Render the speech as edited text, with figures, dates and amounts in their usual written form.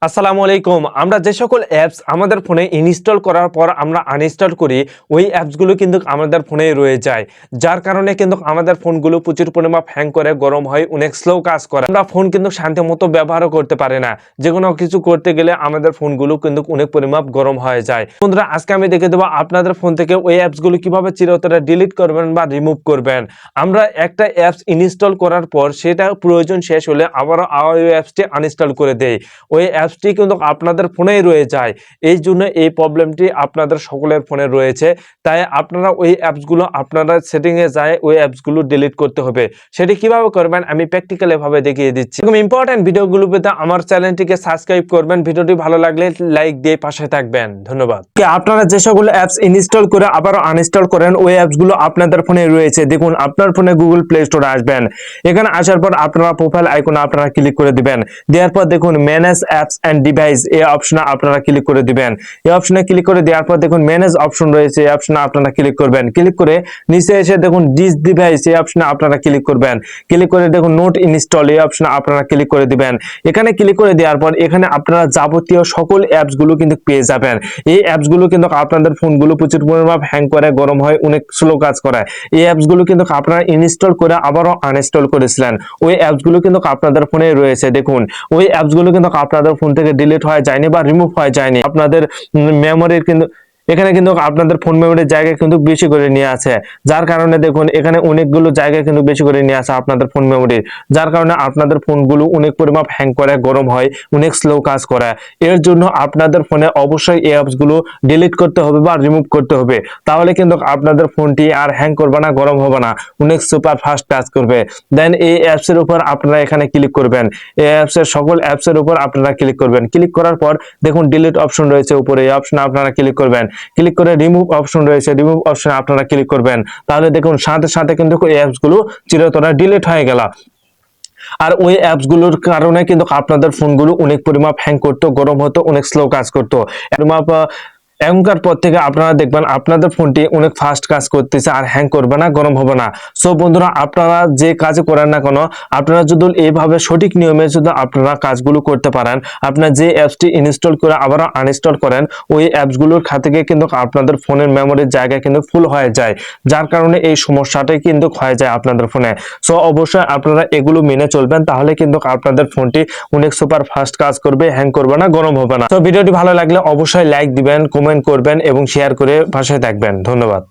আসসালামু আলাইকুম। আমরা যে সকল অ্যাপস আমাদের ফোনে ইনস্টল করার পর আমরা আনইনস্টল করি, ওই অ্যাপসগুলো কিন্তু আমাদের ফোনেই রয়ে যায়। যার কারণে কিন্তু আমাদের ফোনগুলো প্রচুর পরিমাণ হ্যাং করে, গরম হয়, অনেক স্লো কাজ করে। আমরা ফোন কিন্তু শান্তিমতো ব্যবহারও করতে পারি না। যেকোনো কিছু করতে গেলে আমাদের ফোনগুলো কিন্তু অনেক পরিমাণ গরম হয়ে যায়। বন্ধুরা, আজকে আমি দেখে দেবো আপনাদের ফোন থেকে ওই অ্যাপসগুলো কিভাবে চিরতরে ডিলিট করবেন বা রিমুভ করবেন। আমরা একটা অ্যাপস ইনস্টল করার পর সেটা প্রয়োজন শেষ হলে আবারও ওই অ্যাপসটি আনইনস্টল করে দেই। ওই অ্যাপসটি কিন্তু আপনাদের ফোনেই রয়ে যায়। এই জন্য এই প্রবলেমটি আপনাদের সকলের ফোনে রয়েছে। তাই আপনারা ওই অ্যাপসগুলো আপনারা সেটিংয়ে যায় ওই অ্যাপসগুলো ডিলিট করতে হবে। সেটি কিভাবে করবেন আমি প্র্যাকটিক্যালি ভাবে দেখিয়ে দিচ্ছি। এরকম ইম্পর্টেন্ট ভিডিওগুলো পেতে আমার চ্যানেলটিকে সাবস্ক্রাইব করবেন। ভিডিওটি ভালো লাগলে লাইক দিয়ে পাশে থাকবেন। ধন্যবাদ। আপনারা যে সকল অ্যাপস ইনস্টল করে আবারও আনইনস্টল করেন ওই অ্যাপসগুলো আপনাদের ফোনে রয়েছে। দেখুন, আপনার ফোনে গুগল প্লে স্টোরে আসবেন। এখানে আসার পর আপনারা প্রোফাইল আইকনে আপনারা ক্লিক করে দিবেন। দেওয়ার পর দেখুন ম্যানেজ অ্যাপস এন্ড ডিভাইস এই অপশনে আপনারা ক্লিক করে দিবেন। এই অপশনে ক্লিক করে দেওয়ার পর দেখুন ম্যানেজ অপশন রয়েছে, এই অপশনে আপনারা ক্লিক করবেন। ক্লিক করে নিচে এসে দেখুন ডিস ডিভাইস এই অপশনে আপনারা ক্লিক করবেন। ক্লিক করে দেখুন নোট ইনস্টল এই অপশনে আপনারা ক্লিক করে দিবেন। এখানে ক্লিক করে দেওয়ার পর এখানে আপনারা যাবতীয় সকল অ্যাপসগুলো কিন্তু পেয়ে যাবেন। এই অ্যাপসগুলো কিন্তু আপনাদের ফোনগুলো প্রচুর পরিমাণ হ্যাং করে, গরম হয়, অনেক স্লো কাজ করে। এই অ্যাপসগুলো কিন্তু আপনারা ইনস্টল করে আবারও আনইনস্টল করেছিলেন। ওই অ্যাপসগুলো কিন্তু আপনাদের ফোনে রয়েছে। দেখুন, ওই অ্যাপসগুলো কিন্তু আপনাদের ফোন থেকে ডিলিট হয়ে যায়নি বা রিমুভ হয়ে যায়নি। আপনাদের মেমোরির কিন্তু এখানে কিন্তু আপনাদের ফোন মেমোরির জায়গা কিন্তু বেশি করে নিয়ে আছে। যার কারণে দেখুন এখানে অনেকগুলো জায়গা কিন্তু বেশি করে নিয়ে আছে আপনাদের ফোন মেমোরির। যার কারণে আপনাদের ফোনগুলো অনেক পরিমাণ হ্যাং করে, গরম হয়, অনেক স্লো কাজ করে। এর জন্য আপনাদের ফোনে অবশ্যই এই অ্যাপসগুলো ডিলিট করতে হবে বা রিমুভ করতে হবে। তাহলে কিন্তু আপনাদের ফোনটি আর হ্যাং করবে না, গরম হবে না, অনেক সুপার ফাস্ট কাজ করবে। দেন এই অ্যাপসের উপর আপনারা এখানে ক্লিক করবেন। এই অ্যাপসের সকল অ্যাপসের উপর আপনারা ক্লিক করবেন। ক্লিক করার পর দেখুন ডিলিট অপশন রয়েছে উপরে, এই অপশনে আপনারা ক্লিক করবেন। ক্লিক করে রিমুভ অপশন রয়েছে, রিমুভ অপশনে আপনারা ক্লিক করবেন। তাহলে দেখুন সাথে সাথে কিন্তু এই অ্যাপসগুলো চিরতরে ডিলিট হয়ে গেল। আর ওই অ্যাপসগুলোর কারণে কিন্তু আপনাদের ফোনগুলো অনেক পরিমাণ হ্যাং করতো, গরম হতো, অনেক স্লো কাজ করতো। এখনকার পর থেকে আপনারা দেখবেন আপনাদের ফোনটি অনেক ফাস্ট কাজ করতেছে, আর হ্যাং করবে না, গরম হবে না। সো বন্ধুরা, আপনারা যে কাজ করেন না কেন, আপনারা যদি এইভাবে সঠিক নিয়মে যদি আপনারা কাজগুলো করতে পারেন, আপনারা যে অ্যাপসটি ইনস্টল করে আবার আনইনস্টল করেন ওই অ্যাপসগুলোর থেকে কিন্তু আপনাদের ফোনের মেমোরির জায়গা কিন্তু ফুল হয়ে যায়। যার কারণে এই সমস্যাটাই কিন্তু হয়ে যায় আপনাদের ফোনে। সো অবশ্যই আপনারা এগুলো মেনে চলবেন, তাহলে কিন্তু আপনাদের ফোনটি অনেক সুপার ফাস্ট কাজ করবে, হ্যাং করবে না, গরম হবে না। তো ভিডিওটি ভালো লাগলে অবশ্যই লাইক দিবেন, কমেন্ট করবেন এবং শেয়ার করে পাশে থাকবেন। ধন্যবাদ।